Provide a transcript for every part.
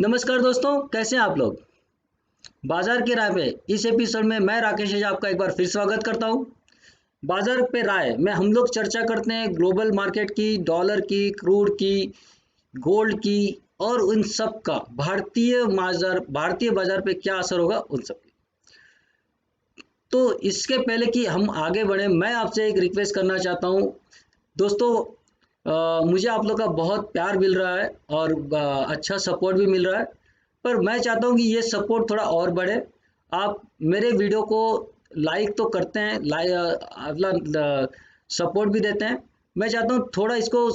नमस्कार दोस्तों, कैसे हैं आप लोग। बाजार की राय पे इस एपिसोड में मैं राकेश एजा आपका एक बार फिर स्वागत करता हूं। बाजार पे राय में हम लोग चर्चा करते हैं ग्लोबल मार्केट की, डॉलर की, क्रूड की, गोल्ड की और उन सब का भारतीय बाजार पे क्या असर होगा उन सब की। तो इसके पहले कि हम आगे बढ़े, मैं आपसे एक रिक्वेस्ट करना चाहता हूं दोस्तों। मुझे आप लोग का बहुत प्यार मिल रहा है और अच्छा सपोर्ट भी मिल रहा है, पर मैं चाहता हूं कि ये सपोर्ट थोड़ा और बढ़े। आप मेरे वीडियो को लाइक तो करते हैं, मतलब सपोर्ट भी देते हैं। मैं चाहता हूं थोड़ा इसको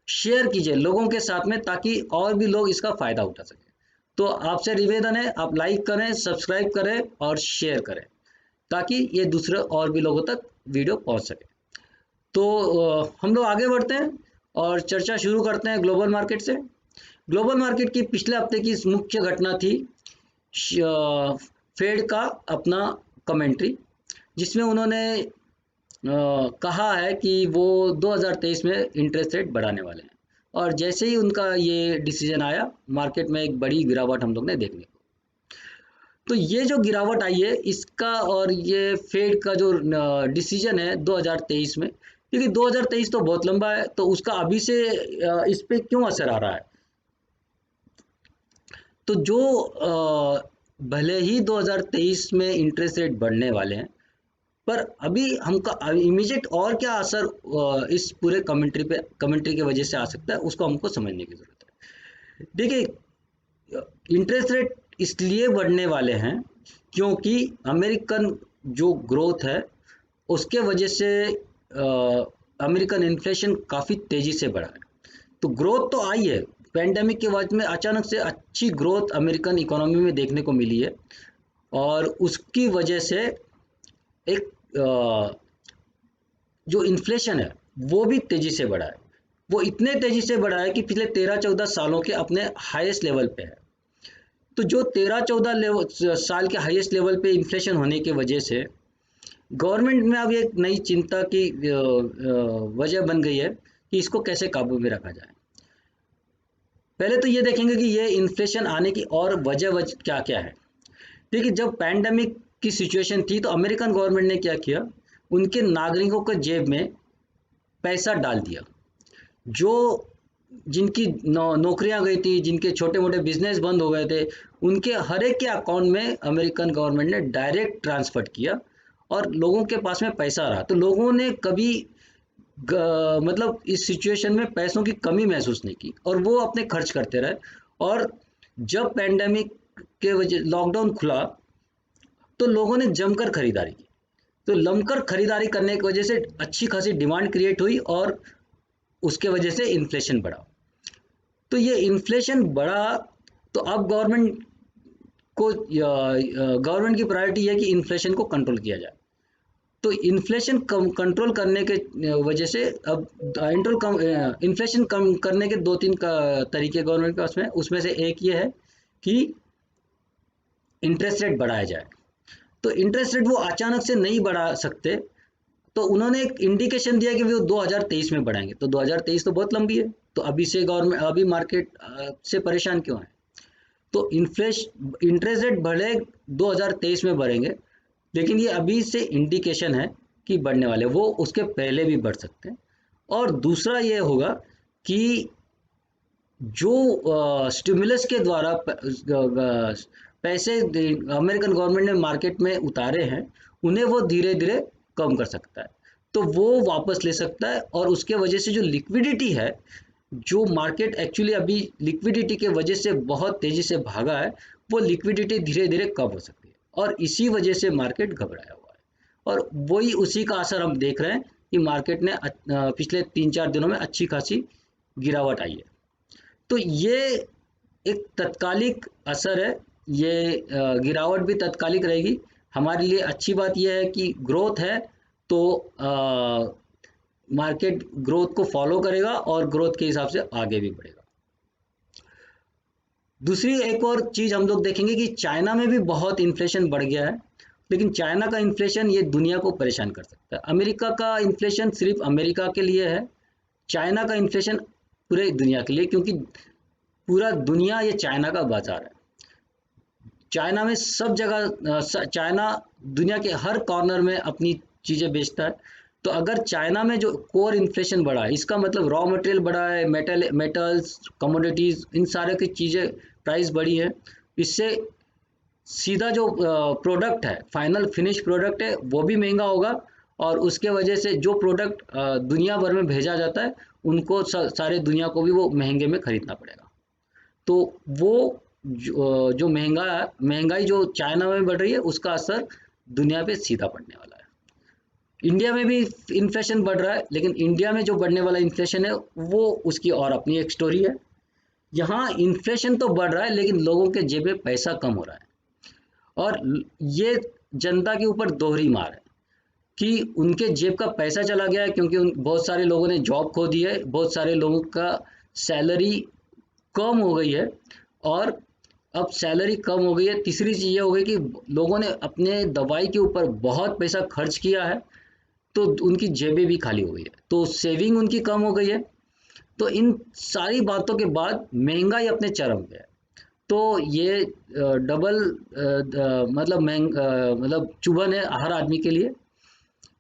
शेयर कीजिए लोगों के साथ में, ताकि और भी लोग इसका फ़ायदा उठा सकें। तो आपसे निवेदन है, आप लाइक करें, सब्सक्राइब करें और शेयर करें, ताकि ये दूसरे और भी लोगों तक वीडियो पहुंच सके। तो हम लोग आगे बढ़ते हैं और चर्चा शुरू करते हैं ग्लोबल मार्केट से। ग्लोबल मार्केट की पिछले हफ्ते की मुख्य घटना थी फेड का अपना कमेंट्री, जिसमें उन्होंने कहा है कि वो 2023 में इंटरेस्ट रेट बढ़ाने वाले हैं। और जैसे ही उनका ये डिसीजन आया, मार्केट में एक बड़ी गिरावट हम लोग ने देखने को। तो ये जो गिरावट आई है इसका, और ये फेड का जो डिसीजन है 2023 में, क्योंकि 2023 तो बहुत लंबा है, तो उसका अभी से इस पे क्यों असर आ रहा है। तो जो भले ही 2023 में इंटरेस्ट रेट बढ़ने वाले हैं, पर अभी हमका इमीडिएट और क्या असर इस पूरे कमेंट्री की वजह से आ सकता है, उसको हमको समझने की जरूरत है। देखिए, इंटरेस्ट रेट इसलिए बढ़ने वाले हैं क्योंकि अमेरिकन जो ग्रोथ है उसके वजह से अमेरिकन इन्फ्लेशन काफ़ी तेज़ी से बढ़ा है। तो ग्रोथ तो आई है, पेंडेमिक के बाद में अचानक से अच्छी ग्रोथ अमेरिकन इकोनॉमी में देखने को मिली है, और उसकी वजह से एक जो इन्फ्लेशन है वो भी तेज़ी से बढ़ा है। वो इतने तेज़ी से बढ़ा है कि पिछले 13-14 सालों के अपने हाईएस्ट लेवल पे है। तो जो 13-14 साल के हाईएस्ट लेवल पे इन्फ्लेशन होने की वजह से गवर्नमेंट में अब एक नई चिंता की वजह बन गई है कि इसको कैसे काबू में रखा जाए। पहले तो ये देखेंगे कि ये इन्फ्लेशन आने की और वजह क्या क्या है। देखिए, जब पैंडमिक की सिचुएशन थी तो अमेरिकन गवर्नमेंट ने क्या किया, उनके नागरिकों के जेब में पैसा डाल दिया। जो जिनकी नौकरियां गई थी, जिनके छोटे मोटे बिजनेस बंद हो गए थे, उनके हर एक के अकाउंट में अमेरिकन गवर्नमेंट ने डायरेक्ट ट्रांसफर किया और लोगों के पास में पैसा रहा। तो लोगों ने कभी मतलब इस सिचुएशन में पैसों की कमी महसूस नहीं की और वो अपने खर्च करते रहे। और जब पैंडेमिक के वजह लॉकडाउन खुला तो लोगों ने जमकर खरीदारी की। तो जमकर खरीदारी करने की वजह से अच्छी खासी डिमांड क्रिएट हुई और उसके वजह से इन्फ्लेशन बढ़ा। तो ये इन्फ्लेशन बढ़ा, तो अब गवर्नमेंट की प्रायोरिटी है कि इन्फ्लेशन को कंट्रोल किया जाए। तो इन्फ्लेशन कम कंट्रोल करने के वजह से अब इन्फ्लेशन कम करने के दो तीन का तरीके गवर्नमेंट के पास में, उसमें से एक ये है कि इंटरेस्ट रेट बढ़ाया जाए। तो इंटरेस्ट रेट वो अचानक से नहीं बढ़ा सकते, तो उन्होंने एक इंडिकेशन दिया कि वो 2023 में बढ़ाएंगे। तो 2023 तो बहुत लंबी है, तो अभी से गवर्नमेंट अभी मार्केट से परेशान क्यों है। तो इंटरेस्ट रेट भले 2023 में बढ़ेंगे, लेकिन ये अभी से इंडिकेशन है कि बढ़ने वाले, वो उसके पहले भी बढ़ सकते हैं। और दूसरा ये होगा कि जो स्टिमुलस के द्वारा पैसे अमेरिकन गवर्नमेंट ने मार्केट में उतारे हैं, उन्हें वो धीरे धीरे कम कर सकता है। तो वो वापस ले सकता है, और उसके वजह से जो लिक्विडिटी है, जो मार्केट एक्चुअली अभी लिक्विडिटी के वजह से बहुत तेजी से भागा है, वो लिक्विडिटी धीरे धीरे कम हो सकती है, और इसी वजह से मार्केट घबराया हुआ है। और वही उसी का असर हम देख रहे हैं कि मार्केट ने पिछले 3-4 दिनों में अच्छी खासी गिरावट आई है। तो ये एक तत्कालिक असर है, ये गिरावट भी तत्कालिक रहेगी। हमारे लिए अच्छी बात यह है कि ग्रोथ है, तो मार्केट ग्रोथ को फॉलो करेगा और ग्रोथ के हिसाब से आगे भी बढ़ेगा। दूसरी एक और चीज़ हम लोग देखेंगे कि चाइना में भी बहुत इन्फ्लेशन बढ़ गया है, लेकिन चाइना का इन्फ्लेशन ये दुनिया को परेशान कर सकता है। अमेरिका का इन्फ्लेशन सिर्फ अमेरिका के लिए है, चाइना का इन्फ्लेशन पूरे दुनिया के लिए, क्योंकि पूरा दुनिया ये चाइना का बाजार है। चाइना में सब जगह चाइना दुनिया के हर कॉर्नर में अपनी चीज़ें बेचता है। तो अगर चाइना में जो कोर इन्फ्लेशन बढ़ा है, इसका मतलब रॉ मटेरियल बढ़ा है, मेटल्स, कमोडिटीज, इन सारे की चीज़ें प्राइस बढ़ी है। इससे सीधा जो प्रोडक्ट है, फाइनल फिनिश प्रोडक्ट है, वो भी महंगा होगा। और उसके वजह से जो प्रोडक्ट दुनिया भर में भेजा जाता है, उनको सारे दुनिया को भी वो महंगे में खरीदना पड़ेगा। तो वो जो महंगाई जो चाइना में बढ़ रही है, उसका असर दुनिया पे सीधा पड़ने वाला है। इंडिया में भी इन्फ्लेशन बढ़ रहा है, लेकिन इंडिया में जो बढ़ने वाला इन्फ्लेशन है, वो उसकी और अपनी एक स्टोरी है। यहाँ इन्फ्लेशन तो बढ़ रहा है, लेकिन लोगों के जेब में पैसा कम हो रहा है। और ये जनता के ऊपर दोहरी मार है कि उनके जेब का पैसा चला गया है, क्योंकि बहुत सारे लोगों ने जॉब खो दी है, बहुत सारे लोगों का सैलरी कम हो गई है। और अब सैलरी कम हो गई है, तीसरी चीज़ ये हो गई कि लोगों ने अपने दवाई के ऊपर बहुत पैसा खर्च किया है, तो उनकी जेबें भी खाली हो गई है, तो सेविंग उनकी कम हो गई है। तो इन सारी बातों के बाद महंगाई अपने चरम पे है। तो ये डबल मतलब चुभन है हर आदमी के लिए।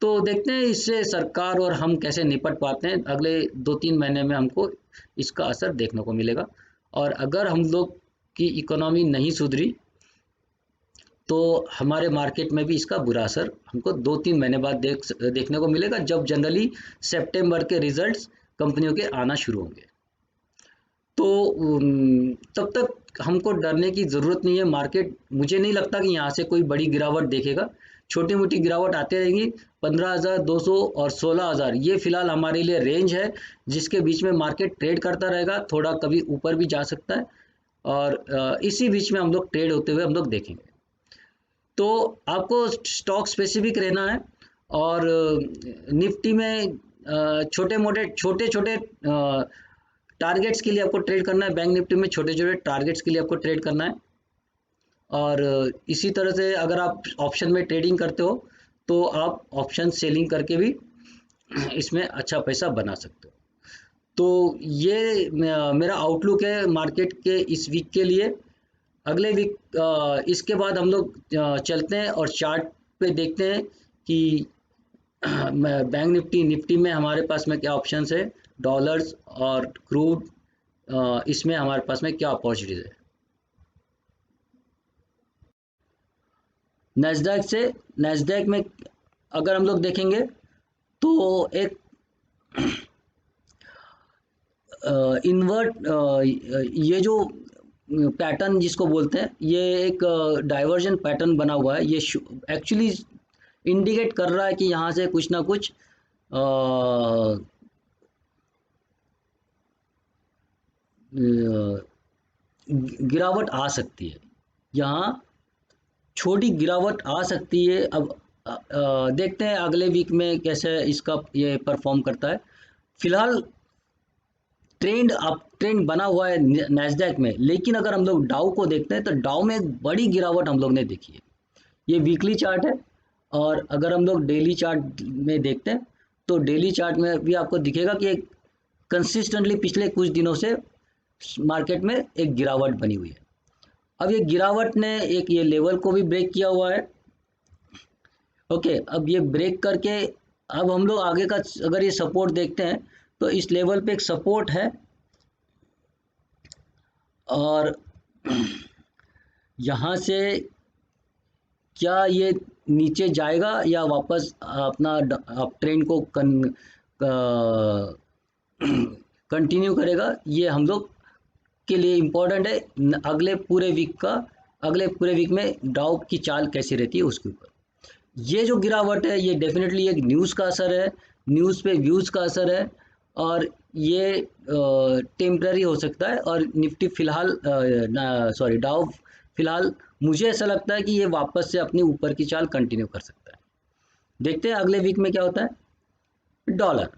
तो देखते हैं इससे सरकार और हम कैसे निपट पाते हैं। अगले 2-3 महीने में हमको इसका असर देखने को मिलेगा। और अगर हम लोग की इकोनॉमी नहीं सुधरी, तो हमारे मार्केट में भी इसका बुरा असर हमको 2-3 महीने बाद देखने को मिलेगा, जब जनरली सितंबर के रिजल्ट्स कंपनियों के आना शुरू होंगे। तो तब तक हमको डरने की ज़रूरत नहीं है। मार्केट, मुझे नहीं लगता कि यहाँ से कोई बड़ी गिरावट देखेगा। छोटी मोटी गिरावट आते रहेंगी। 15,200 और 16,000 ये फिलहाल हमारे लिए रेंज है, जिसके बीच में मार्केट ट्रेड करता रहेगा। थोड़ा कभी ऊपर भी जा सकता है, और इसी बीच में हम लोग ट्रेड होते हुए हम लोग देखेंगे। तो आपको स्टॉक स्पेसिफिक रहना है। और निफ्टी में छोटे छोटे टारगेट्स के लिए आपको ट्रेड करना है। बैंक निफ्टी में छोटे छोटे टारगेट्स के लिए आपको ट्रेड करना है। और इसी तरह से अगर आप ऑप्शन में ट्रेडिंग करते हो, तो आप ऑप्शन सेलिंग करके भी इसमें अच्छा पैसा बना सकते हो। तो ये मेरा आउटलुक है मार्केट के इस वीक के लिए। अगले वीक इसके बाद हम लोग चलते हैं और चार्ट पे देखते हैं कि बैंक निफ्टी में हमारे पास में क्या ऑप्शंस है, डॉलर्स और क्रूड, इसमें हमारे पास में क्या अपॉर्चुनिटीज है। नैस्डैक में अगर हम लोग देखेंगे, तो एक इन्वर्ट ये जो पैटर्न जिसको बोलते हैं, ये एक डाइवर्जन पैटर्न बना हुआ है। ये एक्चुअली इंडिकेट कर रहा है कि यहाँ से कुछ ना कुछ गिरावट आ सकती है। यहाँ छोटी गिरावट आ सकती है। अब देखते हैं अगले वीक में कैसे इसका ये परफॉर्म करता है। फिलहाल ट्रेंड बना हुआ है नैस्डैक में, लेकिन अगर हम लोग डाउ को देखते हैं, तो डाउ में एक बड़ी गिरावट हम लोग ने देखी है। ये वीकली चार्ट है। और अगर हम लोग डेली चार्ट में देखते हैं, तो डेली चार्ट में भी आपको दिखेगा कि एक कंसिस्टेंटली पिछले कुछ दिनों से मार्केट में एक गिरावट बनी हुई है। अब ये गिरावट ने एक ये लेवल को भी ब्रेक किया हुआ है। ओके, अब ये ब्रेक करके अब हम लोग आगे का अगर ये सपोर्ट देखते हैं, तो इस लेवल पे एक सपोर्ट है। और यहाँ से क्या ये नीचे जाएगा या वापस अपना अप ट्रेंड को कंटिन्यू करेगा, ये हम लोग के लिए इम्पोर्टेंट है। अगले पूरे वीक में डाउ की चाल कैसी रहती है उसके ऊपर। ये जो गिरावट है, ये डेफिनेटली एक न्यूज़ का असर है, न्यूज़ पे व्यूज़ का असर है। और ये टेम्पररी हो सकता है। और निफ्टी फिलहाल डाउ फिलहाल मुझे ऐसा लगता है कि ये वापस से अपनी ऊपर की चाल कंटिन्यू कर सकता है। देखते हैं अगले वीक में क्या होता है। डॉलर,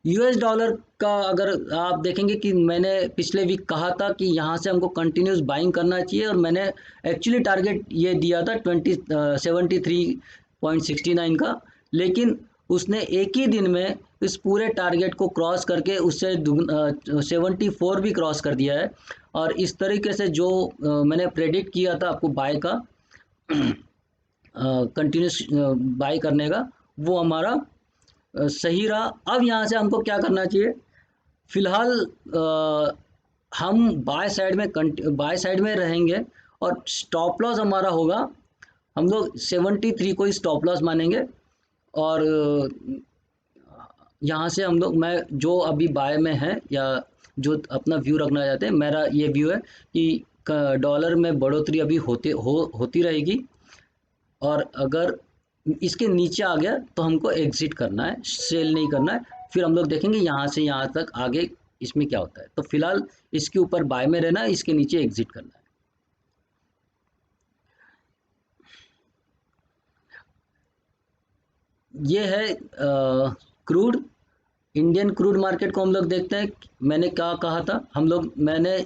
यूएस डॉलर का अगर आप देखेंगे कि मैंने पिछले वीक कहा था कि यहाँ से हमको कंटिन्यूस बाइंग करना चाहिए, और मैंने एक्चुअली टारगेट ये दिया था 73.69 का। लेकिन उसने एक ही दिन में इस पूरे टारगेट को क्रॉस करके उससे 74 भी क्रॉस कर दिया है। और इस तरीके से जो मैंने प्रेडिक्ट किया था आपको बाय का, कंटिन्यूस बाय करने का, वो हमारा सही रहा। अब यहाँ से हमको क्या करना चाहिए? फिलहाल हम बाय साइड में रहेंगे और स्टॉप लॉस हमारा होगा, हम लोग 73 को ही स्टॉप लॉस मानेंगे। और यहाँ से हम लोग, मैं जो अभी बाय में है या जो अपना व्यू रखना चाहते हैं, मेरा ये व्यू है कि डॉलर में बढ़ोतरी अभी होती रहेगी, और अगर इसके नीचे आ गया तो हमको एग्जिट करना है, सेल नहीं करना है। फिर हम लोग देखेंगे यहाँ से यहाँ तक आगे इसमें क्या होता है। तो फिलहाल इसके ऊपर बाय में रहना है, इसके नीचे एग्जिट करना है। ये है क्रूड, इंडियन क्रूड मार्केट को हम लोग देखते हैं। मैंने क्या कहा था, मैंने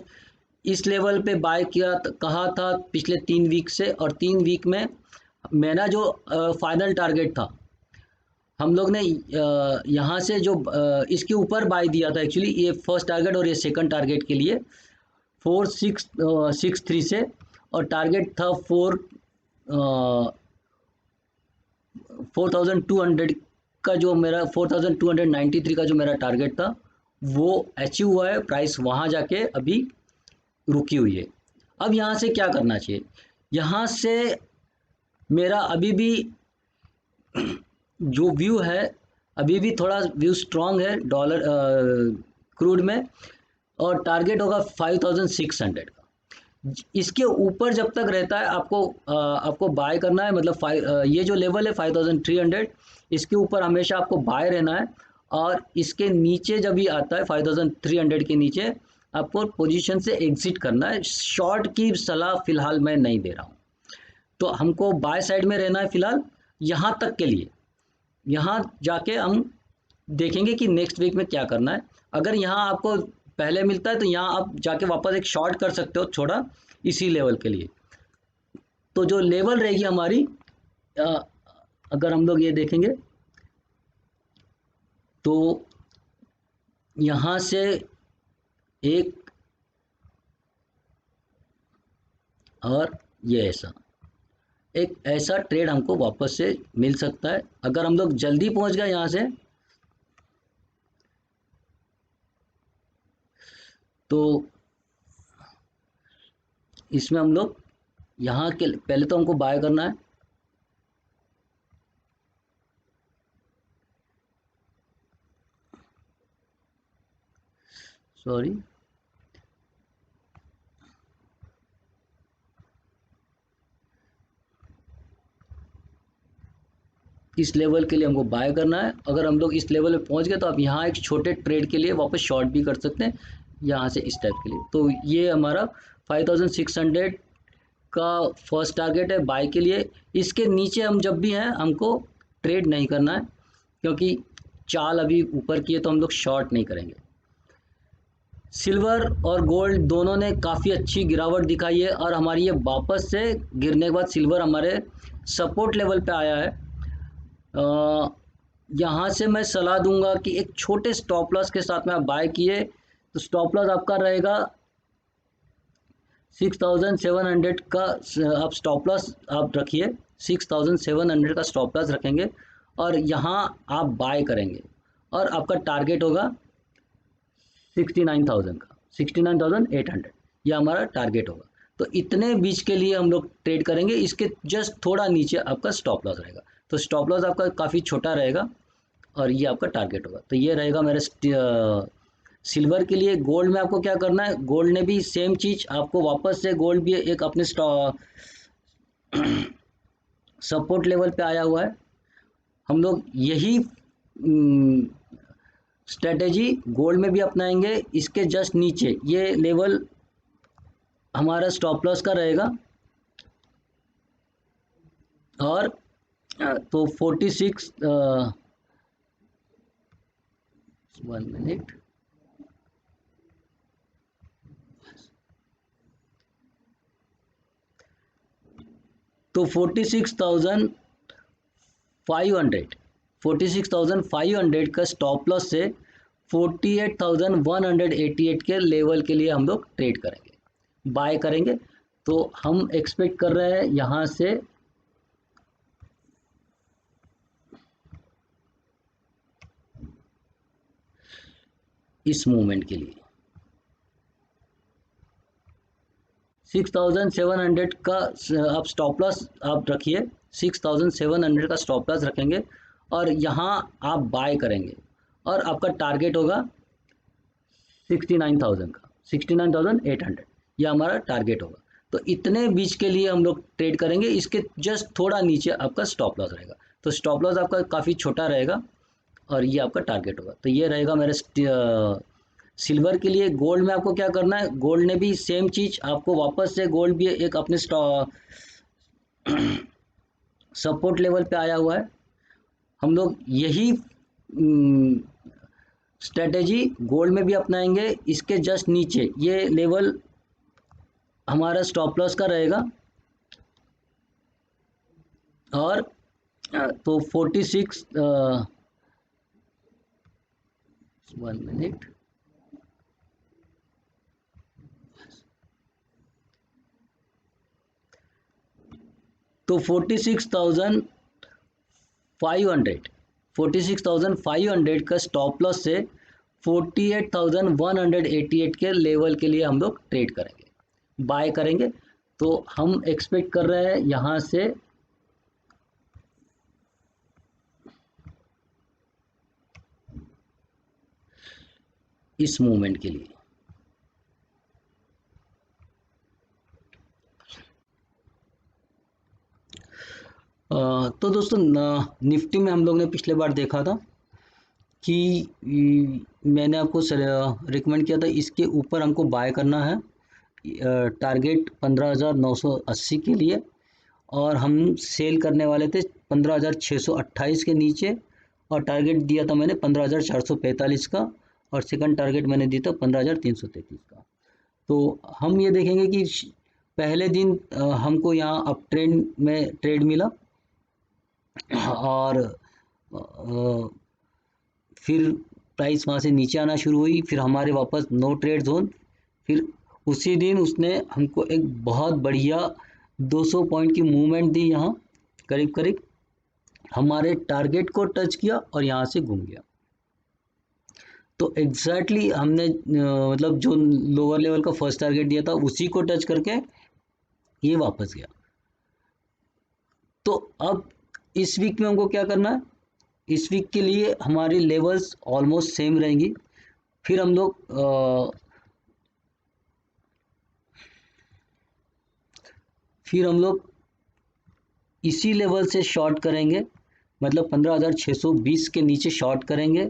इस लेवल पे बाय किया कहा था पिछले 3 वीक से, और 3 वीक में मेरा जो फाइनल टारगेट था, हम लोग ने यहाँ से जो इसके ऊपर बाय दिया था एक्चुअली, ये फर्स्ट टारगेट और ये सेकंड टारगेट के लिए 4663 से, और टारगेट था 4200 का, जो मेरा 4293 का जो मेरा टारगेट था वो अचीव हुआ है। प्राइस वहाँ जाके अभी रुकी हुई है। अब यहाँ से क्या करना चाहिए? यहाँ से मेरा अभी भी जो व्यू है, अभी भी थोड़ा व्यू स्ट्रांग है डॉलर क्रूड में, और टारगेट होगा 5600 का। इसके ऊपर जब तक रहता है आपको बाय करना है, मतलब ये जो लेवल है 5300, इसके ऊपर हमेशा आपको बाय रहना है। और इसके नीचे जब भी आता है 5300 के नीचे, आपको पोजीशन से एग्जिट करना है। शॉर्ट की सलाह फिलहाल मैं नहीं दे रहा हूँ, तो हमको बाय साइड में रहना है फिलहाल यहाँ तक के लिए। यहाँ जाके हम देखेंगे कि नेक्स्ट वीक में क्या करना है। अगर यहाँ आपको पहले मिलता है तो यहाँ आप जाके वापस एक शॉर्ट कर सकते हो छोटा, इसी लेवल के लिए। तो जो लेवल रहेगी हमारी, अ, अगर हम लोग ये देखेंगे तो यहाँ से एक, और ये एक ऐसा ट्रेड हमको वापस से मिल सकता है अगर हम लोग जल्दी पहुंच गए यहाँ से। तो इसमें हम लोग यहाँ के पहले तो हमको बाय करना है। सॉरी, इस लेवल के लिए हमको बाय करना है। अगर हम लोग इस लेवल पे पहुंच गए तो आप यहाँ एक छोटे ट्रेड के लिए वापस शॉर्ट भी कर सकते हैं, यहाँ से इस टाइप के लिए। तो ये हमारा 5600 का फर्स्ट टारगेट है बाय के लिए। इसके नीचे हम जब भी हैं हमको ट्रेड नहीं करना है, क्योंकि चाल अभी ऊपर की है तो हम लोग शॉर्ट नहीं करेंगे। सिल्वर और गोल्ड दोनों ने काफ़ी अच्छी गिरावट दिखाई है, और हमारी ये वापस से गिरने के बाद सिल्वर हमारे सपोर्ट लेवल पे आया है। यहाँ से मैं सलाह दूंगा कि एक छोटे स्टॉप लॉस के साथ में आप बाय किए, तो स्टॉप लॉस आपका रहेगा 6700 का। आप स्टॉप लॉस आप रखिए, 6700 का स्टॉप लॉस रखेंगे, और यहाँ आप बाय करेंगे, और आपका टारगेट होगा 69,000 का, 69,800, ये हमारा टारगेट होगा। तो इतने बीच के लिए हम लोग ट्रेड करेंगे। इसके जस्ट थोड़ा नीचे आपका स्टॉप लॉस रहेगा, तो स्टॉप लॉस आपका काफ़ी छोटा रहेगा, और ये आपका टारगेट होगा। तो ये रहेगा मेरा सिल्वर के लिए। गोल्ड में आपको क्या करना है? गोल्ड ने भी सेम चीज़, आपको वापस से गोल्ड भी एक अपने सपोर्ट लेवल पे आया हुआ है। हम लोग यही स्ट्रेटेजी गोल्ड में भी अपनाएंगे। इसके जस्ट नीचे ये लेवल हमारा स्टॉप लॉस का रहेगा, और तो 46, 1 मिनट, तो 46,500, 46,500 का स्टॉप लॉस से 48,188 के लेवल के लिए हम लोग ट्रेड करेंगे, बाय करेंगे। तो हम एक्सपेक्ट कर रहे हैं यहाँ से इस मूवमेंट के लिए 6,700 का आप स्टॉप लॉस आप रखिए, 6,700 का स्टॉप लॉस रखेंगे और यहाँ आप बाय करेंगे और आपका टारगेट होगा 69,000 का, 69,800 यह हमारा टारगेट होगा। तो इतने बीच के लिए हम लोग ट्रेड करेंगे, इसके जस्ट थोड़ा नीचे आपका स्टॉप लॉस रहेगा। तो स्टॉप लॉस आपका काफ़ी छोटा रहेगा और ये आपका टारगेट होगा। तो ये रहेगा मेरे सिल्वर के लिए। गोल्ड में आपको क्या करना है, गोल्ड ने भी सेम चीज़ आपको वापस से, गोल्ड भी एक अपने सपोर्ट लेवल पे आया हुआ है। हम लोग यही स्ट्रेटेजी गोल्ड में भी अपनाएंगे। इसके जस्ट नीचे ये लेवल हमारा स्टॉप लॉस का रहेगा और तो 46 1 मिनट, तो 46,500 का स्टॉप लॉस से 48,188 के लेवल के लिए हम लोग ट्रेड करेंगे, बाय करेंगे। तो हम एक्सपेक्ट कर रहे हैं यहाँ से इस मूवमेंट के लिए तो दोस्तों निफ्टी में हम लोग ने पिछले बार देखा था कि मैंने आपको रिकमेंड किया था इसके ऊपर हमको बाय करना है, टारगेट 15,980 के लिए, और हम सेल करने वाले थे 15,628 के नीचे, और टारगेट दिया था मैंने 15,445 का, और सेकंड टारगेट मैंने दिया था 15,333 का। तो हम ये देखेंगे कि पहले दिन हमको यहाँ अप ट्रेंड में ट्रेड मिला और फिर प्राइस वहाँ से नीचे आना शुरू हुई, फिर हमारे वापस नो ट्रेड जोन। फिर उसी दिन उसने हमको एक बहुत बढ़िया 200 पॉइंट की मूवमेंट दी, यहाँ करीब करीब हमारे टारगेट को टच किया और यहाँ से घूम गया। तो एग्जैक्टली हमने मतलब जो लोअर लेवल का फर्स्ट टारगेट दिया था उसी को टच करके ये वापस गया। तो अब इस वीक में हमको क्या करना है, इस वीक के लिए हमारी लेवल्स ऑलमोस्ट सेम रहेंगी। फिर हम लोग इसी लेवल से शॉर्ट करेंगे, मतलब 15,620 के नीचे शॉर्ट करेंगे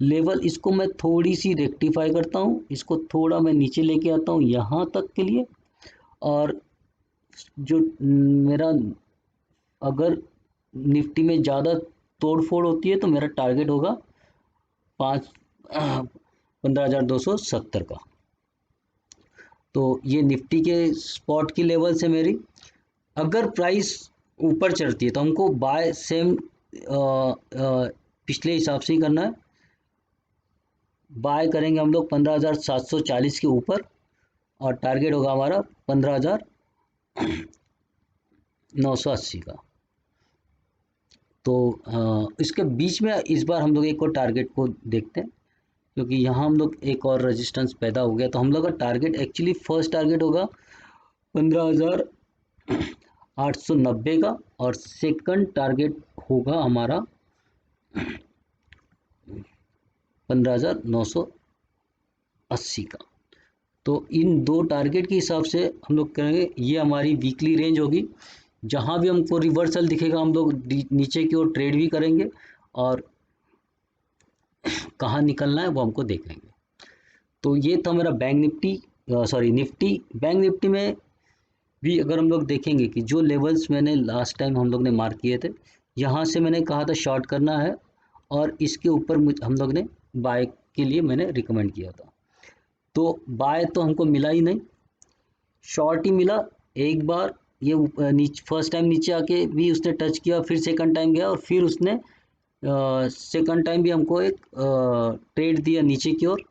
लेवल। इसको मैं थोड़ी सी रेक्टिफाई करता हूँ, इसको थोड़ा मैं नीचे लेके आता हूँ यहाँ तक के लिए, और जो मेरा अगर निफ्टी में ज़्यादा तोड़ फोड़ होती है तो मेरा टारगेट होगा 15,270 का। तो ये निफ्टी के स्पॉट की लेवल से मेरी, अगर प्राइस ऊपर चढ़ती है तो हमको बाय सेम पिछले हिसाब से ही करना है। बाय करेंगे हम लोग 15,740 के ऊपर और टारगेट होगा हमारा 15,980 का। तो इसके बीच में इस बार हम लोग एक और टारगेट को देखते हैं, क्योंकि यहाँ हम लोग एक और रेजिस्टेंस पैदा हो गया। तो हम लोग का टारगेट एक्चुअली फर्स्ट टारगेट होगा 15,890 का और सेकंड टारगेट होगा हमारा 15,980 का। तो इन दो टारगेट के हिसाब से हम लोग करेंगे, ये हमारी वीकली रेंज होगी। जहाँ भी हमको रिवर्सल दिखेगा हम लोग नीचे की ओर ट्रेड भी करेंगे और कहाँ निकलना है वो हमको देख लेंगे। तो ये था मेरा bank Nifty, Nifty. Bank Nifty में भी अगर हम लोग देखेंगे कि जो लेवल्स मैंने लास्ट टाइम हम लोग ने मार्क किए थे, यहाँ से मैंने कहा था शॉर्ट करना है और इसके ऊपर हम लोग ने बाय के लिए मैंने रिकमेंड किया था। तो बाय तो हमको मिला ही नहीं, शॉर्ट ही मिला। एक बार ये नीचे फर्स्ट टाइम नीचे आके भी उसने टच किया, फिर सेकंड टाइम गया और फिर उसने सेकंड टाइम भी हमको एक ट्रेड दिया नीचे की ओर,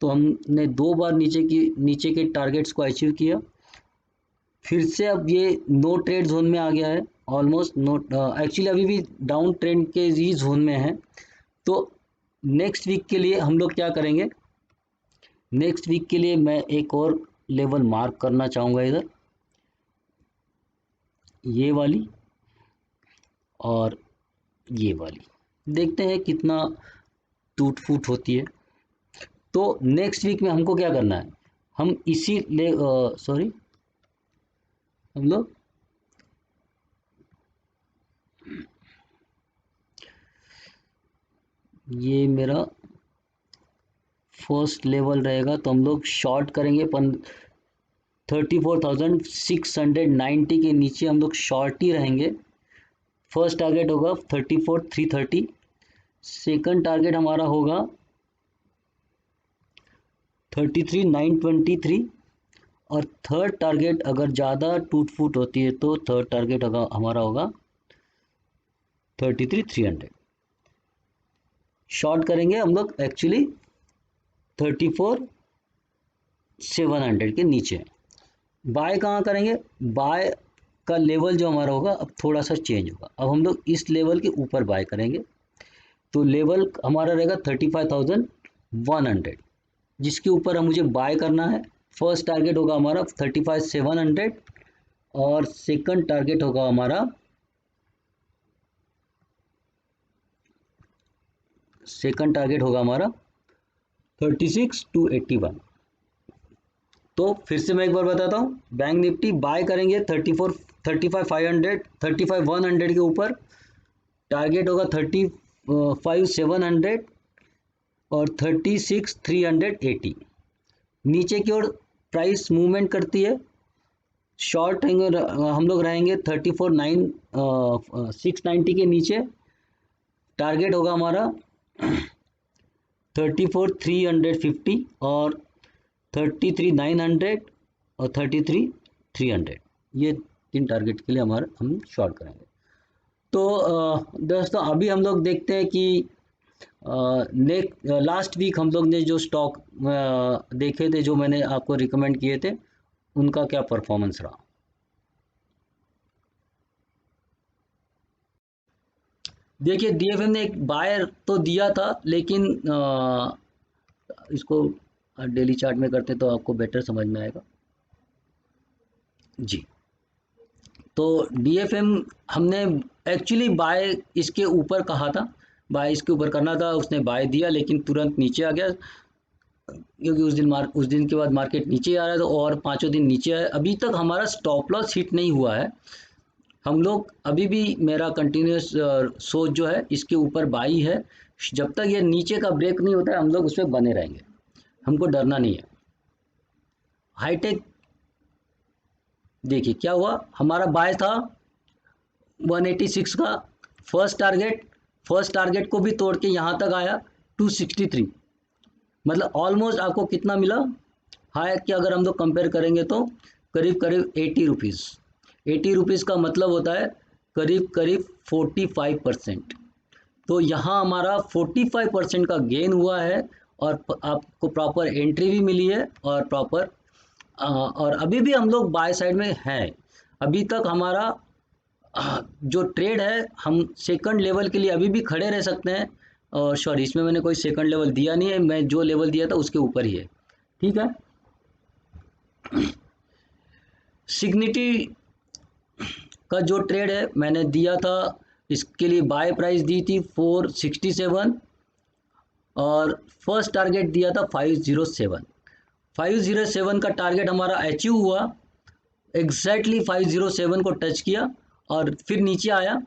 तो हमने 2 बार नीचे के टारगेट्स को अचीव किया। फिर से अब ये नो ट्रेड जोन में आ गया है, ऑलमोस्ट नो, एक्चुअली अभी भी डाउन ट्रेंड के ही जोन में है। तो नेक्स्ट वीक के लिए हम लोग क्या करेंगे, नेक्स्ट वीक के लिए मैं एक और लेवल मार्क करना चाहूँगा इधर, ये वाली और ये वाली, देखते हैं कितना टूट फूट होती है। तो नेक्स्ट वीक में हमको क्या करना है, हम इसी सॉरी, हम लोग ये मेरा फर्स्ट लेवल रहेगा, तो हम लोग शॉर्ट करेंगे 34,690 के नीचे हम लोग शॉर्ट ही रहेंगे। फर्स्ट टारगेट होगा 34,330, सेकंड टारगेट हमारा होगा 33,923 और थर्ड टारगेट अगर ज़्यादा टूट फूट होती है तो थर्ड टारगेट हमारा होगा 33,300। शॉर्ट करेंगे हम लोग एक्चुअली 34,700 के नीचे। बाय कहाँ करेंगे, बाय का लेवल जो हमारा होगा अब थोड़ा सा चेंज होगा, अब हम लोग इस लेवल के ऊपर बाय करेंगे। तो लेवल हमारा रहेगा 35,100, जिसके ऊपर हम मुझे बाय करना है। फर्स्ट टारगेट होगा हमारा 35,700 और सेकंड टारगेट होगा हमारा 36,281। तो फिर से मैं एक बार बताता हूँ, बैंक निफ्टी बाय करेंगे 35,100 के ऊपर, टारगेट होगा 35,700 और 36,380। नीचे की ओर प्राइस मूवमेंट करती है, शॉर्ट हम लोग रहेंगे 34,690 के नीचे, टारगेट होगा हमारा 34,350 और 33,900 और 33,300, ये 3 टारगेट के लिए हम शॉर्ट करेंगे। तो दोस्तों अभी हम लोग देखते हैं कि लास्ट वीक हम लोग ने जो स्टॉक देखे थे, जो मैंने आपको रिकमेंड किए थे, उनका क्या परफॉर्मेंस रहा। देखिए डीएफएम ने एक बायर तो दिया था, लेकिन इसको डेली चार्ट में करते तो आपको बेटर समझ में आएगा जी। तो डीएफएम हमने एक्चुअली बाय इसके ऊपर कहा था, बाय इसके ऊपर करना था, उसने बाय दिया लेकिन तुरंत नीचे आ गया, क्योंकि उस दिन के बाद मार्केट नीचे आ रहा है, तो और पाँचों दिन नीचे आया। अभी तक हमारा स्टॉप लॉस हिट नहीं हुआ है, हम लोग अभी भी, मेरा कंटिन्यूस सोच जो है इसके ऊपर बाई है। जब तक ये नीचे का ब्रेक नहीं होता है हम लोग उस पर बने रहेंगे, हमको डरना नहीं है। हाईटेक देखिए क्या हुआ, हमारा बाय था 186 का, फर्स्ट टारगेट को भी तोड़ के यहाँ तक आया 263, मतलब ऑलमोस्ट आपको कितना मिला, हाई कि अगर हम लोग कंपेयर करेंगे तो करीब करीब 80 रुपीज़। 80 रुपीज़ का मतलब होता है करीब करीब 45%। तो यहाँ हमारा 45% का गेन हुआ है, और आपको प्रॉपर एंट्री भी मिली है, और प्रॉपर और अभी भी हम लोग बाय साइड में हैं। अभी तक हमारा जो ट्रेड है, हम सेकंड लेवल के लिए अभी भी खड़े रह सकते हैं। और सॉरी, इसमें मैंने कोई सेकंड लेवल दिया नहीं है, मैं जो लेवल दिया था उसके ऊपर ही है, ठीक है। सिग्निटी का जो ट्रेड है मैंने दिया था, इसके लिए बाय प्राइस दी थी 467 और फर्स्ट टारगेट दिया था 507। 507 का टारगेट हमारा अचीव हुआ, एग्जैक्टली 507 को टच किया और फिर नीचे आया,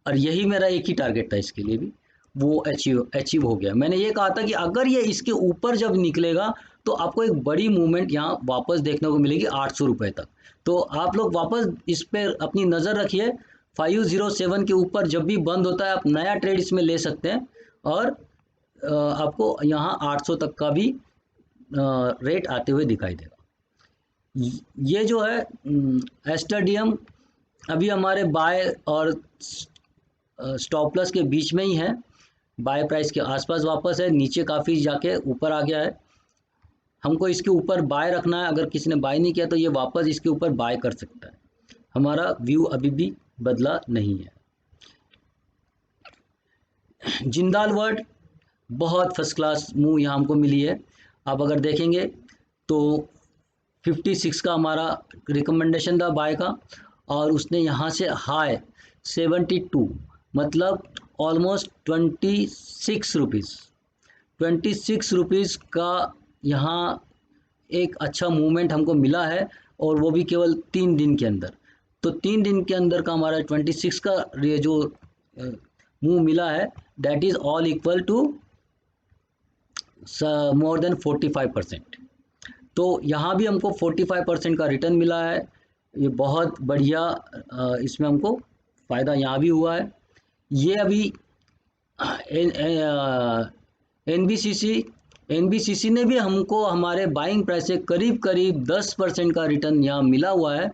और यही मेरा एक ही टारगेट था इसके लिए भी, वो अचीव हो गया। मैंने ये कहा था कि अगर ये इसके ऊपर जब निकलेगा तो आपको एक बड़ी मूवमेंट यहाँ वापस देखने को मिलेगी 800 रुपये तक। तो आप लोग वापस इस पर अपनी नज़र रखिए, 507 के ऊपर जब भी बंद होता है आप नया ट्रेड इसमें ले सकते हैं, और आपको यहाँ 800 तक का भी रेट आते हुए दिखाई देगा। ये जो है एस्टरडीएम अभी हमारे बाय और स्टॉप लॉस के बीच में ही है, बाय प्राइस के आसपास वापस है, नीचे काफ़ी जाके ऊपर आ गया है। हमको इसके ऊपर बाय रखना है, अगर किसी ने बाय नहीं किया तो ये वापस इसके ऊपर बाय कर सकता है। हमारा व्यू अभी भी बदला नहीं है। जिंदाल वर्ल्ड बहुत फर्स्ट क्लास मूव यहाँ हमको मिली है। आप अगर देखेंगे तो 56 का हमारा रिकमेंडेशन था बाय का, और उसने यहाँ से हाई 72, मतलब ऑलमोस्ट 26 रुपीज़, 26 रुपीज़ का यहाँ एक अच्छा मूवमेंट हमको मिला है, और वो भी केवल 3 दिन के अंदर। तो 3 दिन के अंदर का हमारा 26 का ये जो मूव मिला है, that is all equal to more than 45%। तो यहाँ भी हमको 45% का रिटर्न मिला है। ये बहुत बढ़िया, इसमें हमको फ़ायदा यहाँ भी हुआ है। ये अभी एनबीसीसी एनबीसीसी ने भी हमको हमारे बाइंग प्राइस से करीब करीब 10% का रिटर्न यहाँ मिला हुआ है,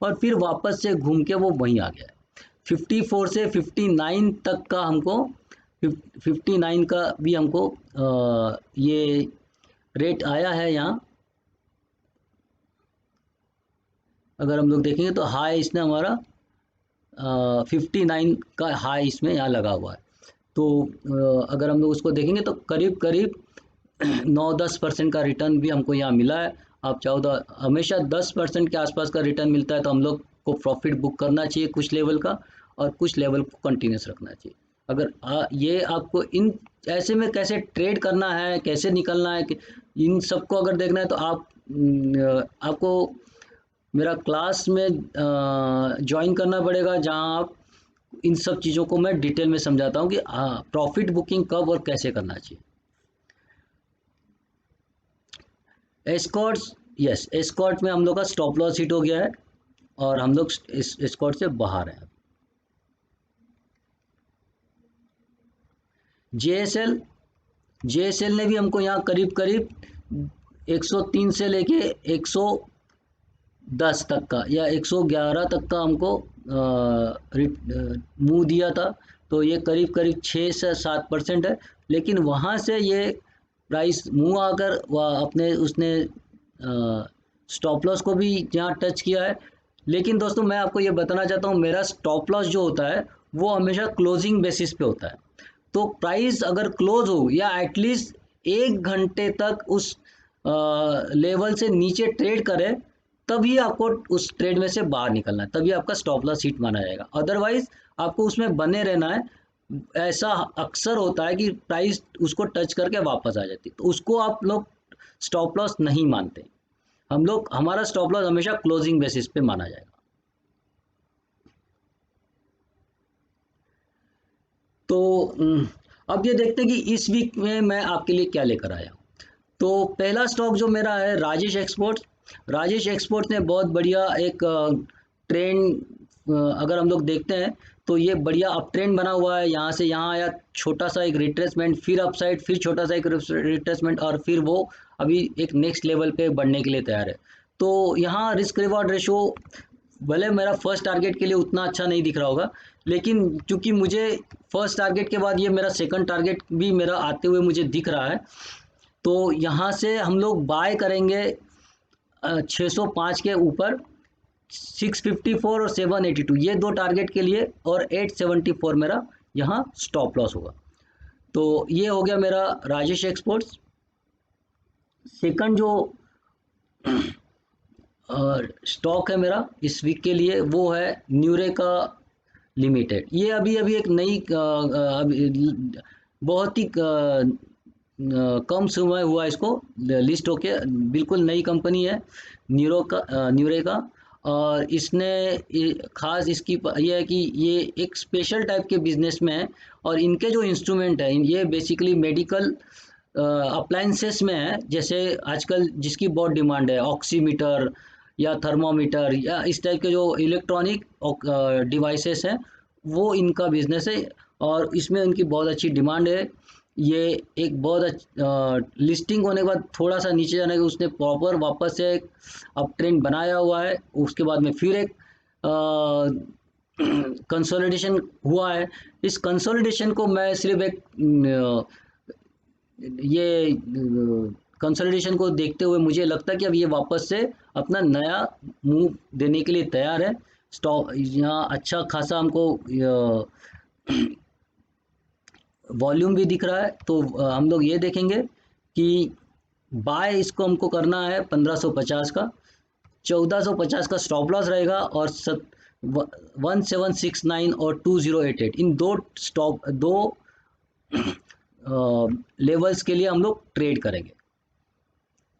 और फिर वापस से घूम के वो वहीं आ गया है। 54 से 59 तक का हमको, 59 का भी हमको ये रेट आया है यहाँ। अगर हम लोग देखेंगे तो हाई इसने हमारा 59 का हाई इसमें यहाँ लगा हुआ है। तो अगर हम लोग उसको देखेंगे तो करीब करीब 9-10% का रिटर्न भी हमको यहाँ मिला है। आप चाहो तो हमेशा 10% के आसपास का रिटर्न मिलता है, तो हम लोग को प्रॉफिट बुक करना चाहिए कुछ लेवल का, और कुछ लेवल को कंटिन्यूस रखना चाहिए। अगर ये आपको इन ऐसे में कैसे ट्रेड करना है, कैसे निकलना है, इन सबको अगर देखना है तो आप आपको मेरा क्लास में ज्वाइन करना पड़ेगा, जहाँ आप इन सब चीज़ों को मैं डिटेल में समझाता हूँ कि प्रॉफिट बुकिंग कब और कैसे करना चाहिए। एस्कॉर्ट्स, यस, एस्कॉर्ट में हम लोग का स्टॉप लॉस हिट हो गया है, और हम लोग इस एस्कॉर्ट से बाहर हैं। जेएसएल जेएसएल ने भी हमको यहाँ करीब करीब 103 से लेके 110 तक का या 111 तक का हमको मुंह दिया था। तो ये करीब करीब 6 से 7% है, लेकिन वहाँ से ये प्राइस मुंह आकर वह अपने उसने स्टॉप लॉस को भी यहाँ टच किया है। लेकिन दोस्तों मैं आपको ये बताना चाहता हूँ, मेरा स्टॉप लॉस जो होता है वो हमेशा क्लोजिंग बेसिस पे होता है। तो प्राइस अगर क्लोज हो या एटलीस्ट 1 घंटे तक उस लेवल से नीचे ट्रेड करे, तभी आपको उस ट्रेड में से बाहर निकलना है, तभी आपका स्टॉप लॉस हिट माना जाएगा। अदरवाइज आपको उसमें बने रहना है। ऐसा अक्सर होता है कि प्राइस उसको टच करके वापस आ जाती है, तो उसको आप लोग स्टॉप लॉस नहीं मानते। हम लोग, हमारा स्टॉप लॉस हमेशा क्लोजिंग बेसिस पे माना जाएगा। तो अब ये देखते हैं कि इस वीक में मैं आपके लिए क्या लेकर आया हूँ। तो पहला स्टॉक जो मेरा है राजेश एक्सपोर्ट्स। राजेश एक्सपोर्ट्स ने बहुत बढ़िया एक ट्रेंड, अगर हम लोग देखते हैं तो ये बढ़िया अप ट्रेंड बना हुआ है। यहाँ से यहाँ आया, छोटा सा एक रिट्रेसमेंट, फिर अपसाइड, फिर छोटा सा एक रिट्रेसमेंट, और फिर वो अभी एक नेक्स्ट लेवल पे बढ़ने के लिए तैयार है। तो यहाँ रिस्क रिवॉर्ड रेशो भले मेरा फर्स्ट टारगेट के लिए उतना अच्छा नहीं दिख रहा होगा, लेकिन क्योंकि मुझे फर्स्ट टारगेट के बाद ये मेरा सेकंड टारगेट भी मेरा आते हुए मुझे दिख रहा है। तो यहाँ से हम लोग बाय करेंगे 605 के ऊपर, 654 और 782, ये दो टारगेट के लिए, और 874 मेरा यहाँ स्टॉप लॉस होगा। तो ये हो गया मेरा राजेश एक्सपोर्ट्स। सेकंड जो स्टॉक है मेरा इस वीक के लिए, वो है न्यूरेका लिमिटेड। ये अभी अभी एक नई बहुत ही कम समय हुआ इसको लिस्ट होके, बिल्कुल नई कंपनी है न्यूरेका। और इसने खास इसकी ये है कि ये एक स्पेशल टाइप के बिजनेस में है, और इनके जो इंस्ट्रूमेंट है ये बेसिकली मेडिकल अप्लायंसेस में है। जैसे आजकल जिसकी बहुत डिमांड है, ऑक्सीमीटर या थर्मोमीटर या इस टाइप के जो इलेक्ट्रॉनिक डिवाइसेस हैं, वो इनका बिजनेस है, और इसमें इनकी बहुत अच्छी डिमांड है। ये एक बहुत लिस्टिंग होने के बाद थोड़ा सा नीचे जाने के उसने प्रॉपर वापस से एक अप ट्रेंड बनाया हुआ है। उसके बाद में फिर एक कंसोलिडेशन हुआ है। इस कंसोलिडेशन को मैं सिर्फ एक ये कंसोलिडेशन को देखते हुए मुझे लगता है कि अब ये वापस से अपना नया मूव देने के लिए तैयार है। स्टॉक यहाँ अच्छा खासा हमको वॉल्यूम भी दिख रहा है, तो हम लोग ये देखेंगे कि बाय इसको हमको करना है 1550 का, 1450 का स्टॉप लॉस रहेगा, और 1769 और 2088 इन दो स्टॉप दो लेवल्स के लिए हम लोग ट्रेड करेंगे।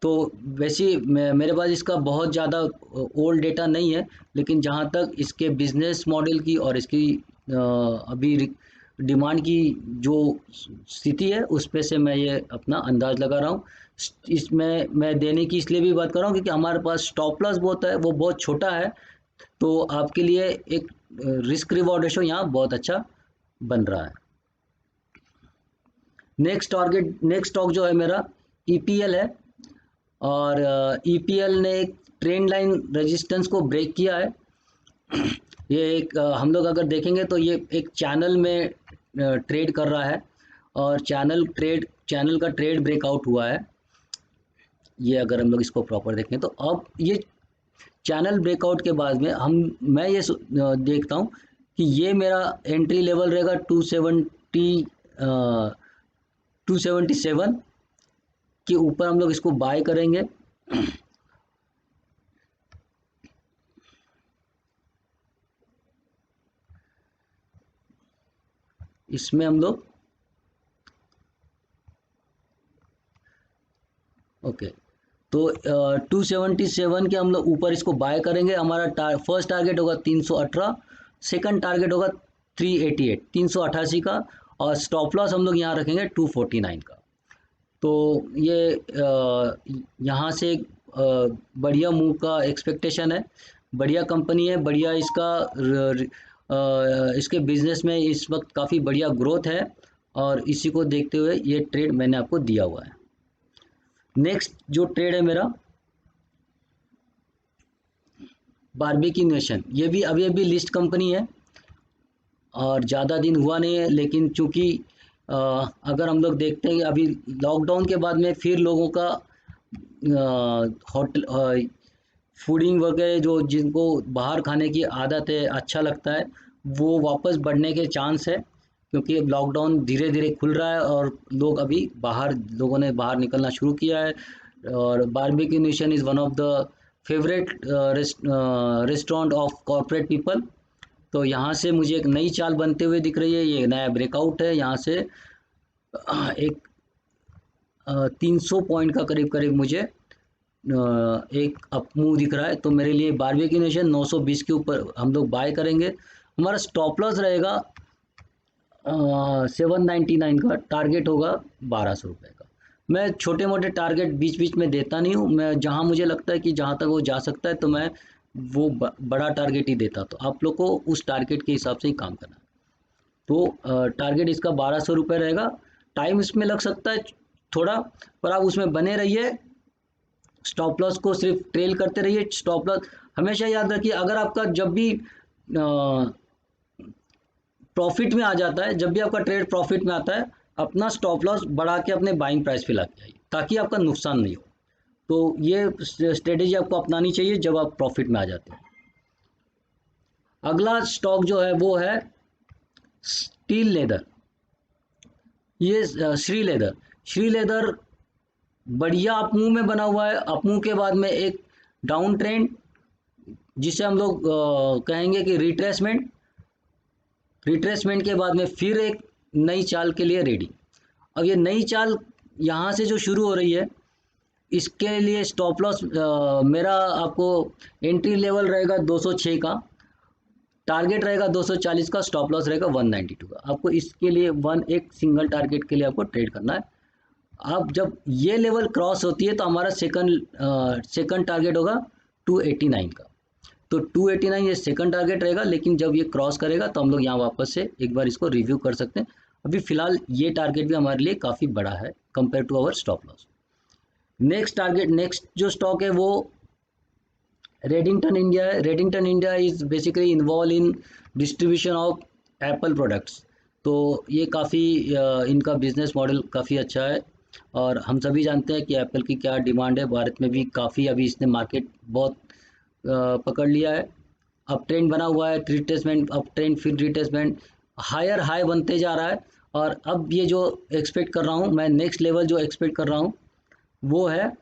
तो वैसे मेरे पास इसका बहुत ज़्यादा ओल्ड डेटा नहीं है, लेकिन जहाँ तक इसके बिजनेस मॉडल की और इसकी अभी डिमांड की जो स्थिति है उस पे से मैं ये अपना अंदाज लगा रहा हूँ। इसमें मैं देने की इसलिए भी बात कर रहा हूँ क्योंकि हमारे पास स्टॉप लॉस बहुत है, वो बहुत छोटा है, तो आपके लिए एक रिस्क रिवॉर्ड रेशो यहाँ बहुत अच्छा बन रहा है। नेक्स्ट स्टॉक जो है मेरा ईपीएल है, और ईपीएल ने एक ट्रेंड लाइन रेजिस्टेंस को ब्रेक किया है। ये एक हम लोग अगर देखेंगे तो ये एक चैनल में ट्रेड कर रहा है, और चैनल का ट्रेड ब्रेकआउट हुआ है। ये अगर हम लोग इसको प्रॉपर देखें तो अब ये चैनल ब्रेकआउट के बाद में मैं ये देखता हूँ कि ये मेरा एंट्री लेवल रहेगा 277 के ऊपर हम लोग इसको बाय करेंगे। इसमें हम लोग ओके, तो 277 के हम लोग ऊपर इसको बाय करेंगे। हमारा फर्स्ट टारगेट होगा 318, सेकंड टारगेट होगा 388 388 का, और स्टॉप लॉस हम लोग यहाँ रखेंगे 249 का। तो ये यहाँ से बढ़िया मूव का एक्सपेक्टेशन है। बढ़िया कंपनी है, बढ़िया इसके बिजनेस में इस वक्त काफ़ी बढ़िया ग्रोथ है, और इसी को देखते हुए ये ट्रेड मैंने आपको दिया हुआ है। नेक्स्ट जो ट्रेड है मेरा बार्बेक्यू नेशन, ये भी अभी लिस्ट कंपनी है और ज़्यादा दिन हुआ नहीं है, लेकिन चूंकि अगर हम लोग देखते हैं कि अभी लॉकडाउन के बाद में फिर लोगों का होटल फूडिंग वगैरह जो जिनको बाहर खाने की आदत है, अच्छा लगता है, वो वापस बढ़ने के चांस है, क्योंकि अब लॉकडाउन धीरे धीरे खुल रहा है और लोगों ने बाहर निकलना शुरू किया है। और Barbeque Nation is one of the favourite restaurant of corporate people. तो यहाँ से मुझे एक नई चाल बनते हुए दिख रही है, ये नया ब्रेकआउट है। यहाँ से एक 300 पॉइंट का करीब करीब मुझे एक अप मूव दिख रहा है। तो मेरे लिए बारबेक्यू नेशन 920 के ऊपर हम लोग बाय करेंगे। हमारा स्टॉप लॉस रहेगा 799 का, टारगेट होगा 1200 रुपये का। मैं छोटे मोटे टारगेट बीच बीच में देता नहीं हूँ, मैं जहाँ मुझे लगता है कि जहाँ तक वो जा सकता है तो मैं वो बड़ा टारगेट ही देता। तो आप लोग को उस टारगेट के हिसाब से ही काम करना है। तो टारगेट इसका 1200 रुपये रहेगा। टाइम इसमें लग सकता है थोड़ा, पर आप उसमें बने रहिए, स्टॉप लॉस को सिर्फ ट्रेल करते रहिए। स्टॉप लॉस हमेशा याद रखिए, अगर आपका जब भी प्रॉफिट में आ जाता है, जब भी आपका ट्रेड प्रॉफिट में आता है, अपना स्टॉप लॉस बढ़ा के अपने बाइंग प्राइस पे लाके आइए, ताकि आपका नुकसान नहीं हो। तो ये स्ट्रेटेजी आपको अपनानी चाहिए जब आप प्रॉफिट में आ जाते हैं। अगला स्टॉक जो है वो है स्टील लेदर। ये श्री लेदर बढ़िया अपमूव में बना हुआ है। अपमूव के बाद में एक डाउन ट्रेंड, जिसे हम लोग कहेंगे कि रिट्रेसमेंट के बाद में फिर एक नई चाल के लिए रेडी। अब ये नई चाल यहाँ से जो शुरू हो रही है, इसके लिए स्टॉप लॉस मेरा आपको एंट्री लेवल रहेगा 206 का, टारगेट रहेगा 240 का, स्टॉप लॉस रहेगा 192 का। आपको इसके लिए एक सिंगल टारगेट के लिए आपको ट्रेड करना है। अब जब ये लेवल क्रॉस होती है तो हमारा सेकंड टारगेट होगा 289 का। तो 289 ये सेकंड टारगेट रहेगा, लेकिन जब ये क्रॉस करेगा तो हम लोग यहाँ वापस से एक बार इसको रिव्यू कर सकते हैं। अभी फिलहाल ये टारगेट भी हमारे लिए काफ़ी बड़ा है compare to our stop loss. Next जो स्टॉक है वो रेडिंगटन इंडिया है। Redington India is basically involve in distribution of Apple products. तो ये काफ़ी इनका बिजनेस मॉडल काफ़ी अच्छा है, और हम सभी जानते हैं कि एप्पल की क्या डिमांड है। भारत में भी काफ़ी अभी इसने मार्केट बहुत पकड़ लिया है। अब ट्रेंड बना हुआ है, रिट्रेसमेंट, अब ट्रेंड फिर रिट्रेसमेंट, हायर हाई बनते जा रहा है। और अब ये जो एक्सपेक्ट कर रहा हूँ मैं, नेक्स्ट लेवल जो एक्सपेक्ट कर रहा हूँ वो है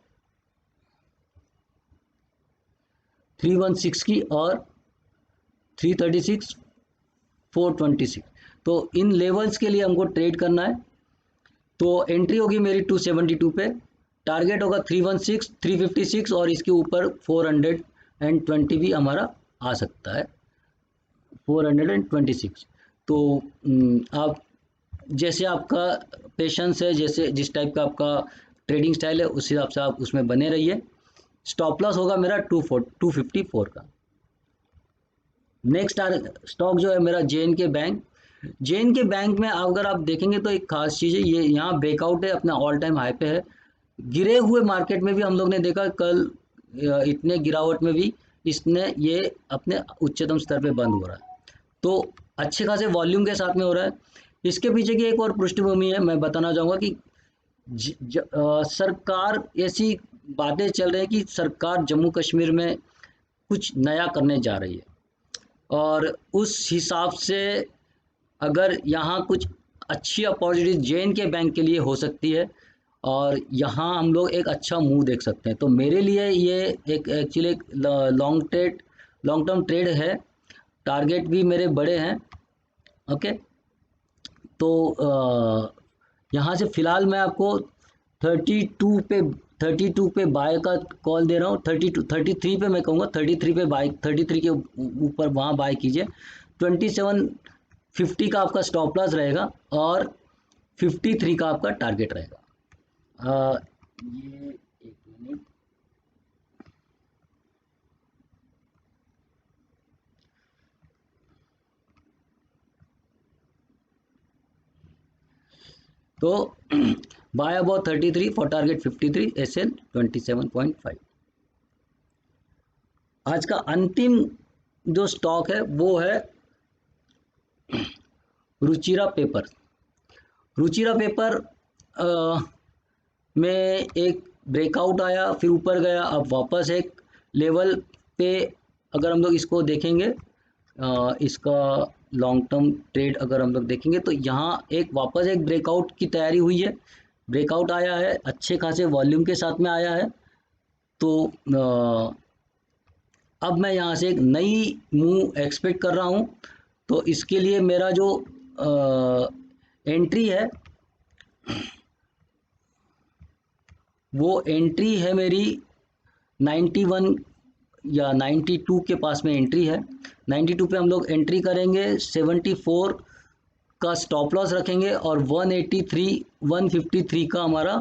316 की और 336, 426। तो इन लेवल्स के लिए हमको ट्रेड करना है। तो एंट्री होगी मेरी 272 पे, टारगेट होगा 316, 356, और इसके ऊपर 420 भी हमारा आ सकता है, 426। तो आप जैसे आपका पेशेंस है, जैसे जिस टाइप का आपका ट्रेडिंग स्टाइल है, उस हिसाब से आप उसमें बने रहिए। स्टॉप लॉस होगा मेरा 254 का। नेक्स्ट स्टॉक जो है मेरा जे के बैंक। जे बैंक में अगर आप देखेंगे तो एक खास चीज़ है, ये यहाँ ब्रेकआउट है, अपना ऑल टाइम हाई पे है। गिरे हुए मार्केट में भी हम लोग ने देखा कल, इतने गिरावट में भी इसने ये अपने उच्चतम स्तर पे बंद हो रहा है। तो अच्छे खासे वॉल्यूम के साथ में हो रहा है। इसके पीछे की एक और पृष्ठभूमि है, मैं बताना चाहूँगा कि सरकार, ऐसी बातें चल रही है कि सरकार जम्मू कश्मीर में कुछ नया करने जा रही है, और उस हिसाब से अगर यहाँ कुछ अच्छी अपॉर्चुनिटी जे बैंक के लिए हो सकती है, और यहाँ हम लोग एक अच्छा मूव देख सकते हैं। तो मेरे लिए ये एक एक्चुअली एक लॉन्ग टर्म ट्रेड है। टारगेट भी मेरे बड़े हैं। ओके, तो यहाँ से फ़िलहाल मैं आपको 32 पे बाय का कॉल दे रहा हूँ। 33 पे मैं कहूँगा, 33 पे बाय, 33 के ऊपर वहाँ बाय कीजिए। 2750 का आपका स्टॉप लॉस रहेगा, और 53 का आपका टारगेट रहेगा। ये एक मिनट, तो by about 33 for target 53, SL 27.5। आज का अंतिम जो स्टॉक है वो है रुचिरा पेपर। रुचिरा पेपर में एक ब्रेकआउट आया, फिर ऊपर गया, अब वापस एक लेवल पे अगर हम लोग इसको देखेंगे, इसका लॉन्ग टर्म ट्रेड अगर हम लोग देखेंगे, तो यहाँ एक वापस एक ब्रेकआउट की तैयारी हुई है। ब्रेकआउट आया है, अच्छे खासे वॉल्यूम के साथ में आया है। तो अब मैं यहाँ से एक नई मूव एक्सपेक्ट कर रहा हूँ। तो इसके लिए मेरा जो एंट्री है, वो एंट्री है मेरी 91 या 92 के पास में एंट्री है। 92 पे हम लोग एंट्री करेंगे, 74 का स्टॉप लॉस रखेंगे, और 183, 153 का हमारा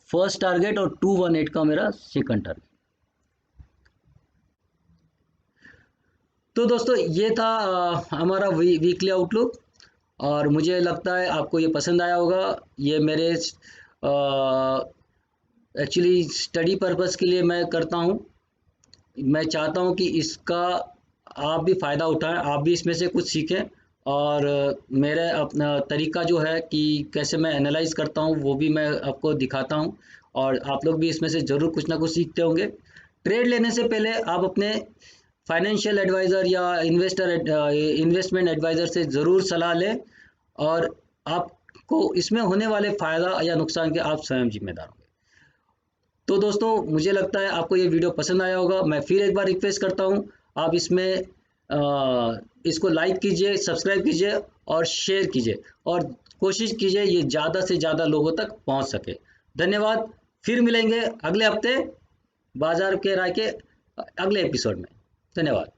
फर्स्ट टारगेट, और 218 का मेरा सेकंड टारगेट। तो दोस्तों ये था हमारा वीकली आउटलुक, और मुझे लगता है आपको ये पसंद आया होगा। ये मेरे एक्चुअली स्टडी पर्पस के लिए मैं करता हूँ। मैं चाहता हूँ कि इसका आप भी फ़ायदा उठाएं, आप भी इसमें से कुछ सीखें, और मेरा अपना तरीका जो है कि कैसे मैं एनालाइज करता हूँ वो भी मैं आपको दिखाता हूँ, और आप लोग भी इसमें से ज़रूर कुछ ना कुछ सीखते होंगे। ट्रेड लेने से पहले आप अपने फाइनेंशियल एडवाइज़र या इन्वेस्टमेंट एडवाइज़र से ज़रूर सलाह लें, और आपको इसमें होने वाले फ़ायदा या नुकसान के आप स्वयं जिम्मेदार होंगे। तो दोस्तों मुझे लगता है आपको ये वीडियो पसंद आया होगा। मैं फिर एक बार रिक्वेस्ट करता हूँ, आप इसमें इसको लाइक कीजिए, सब्सक्राइब कीजिए, और शेयर कीजिए, और कोशिश कीजिए ये ज़्यादा से ज़्यादा लोगों तक पहुँच सके। धन्यवाद। फिर मिलेंगे अगले हफ्ते बाजार के राय के अगले एपिसोड में। धन्यवाद।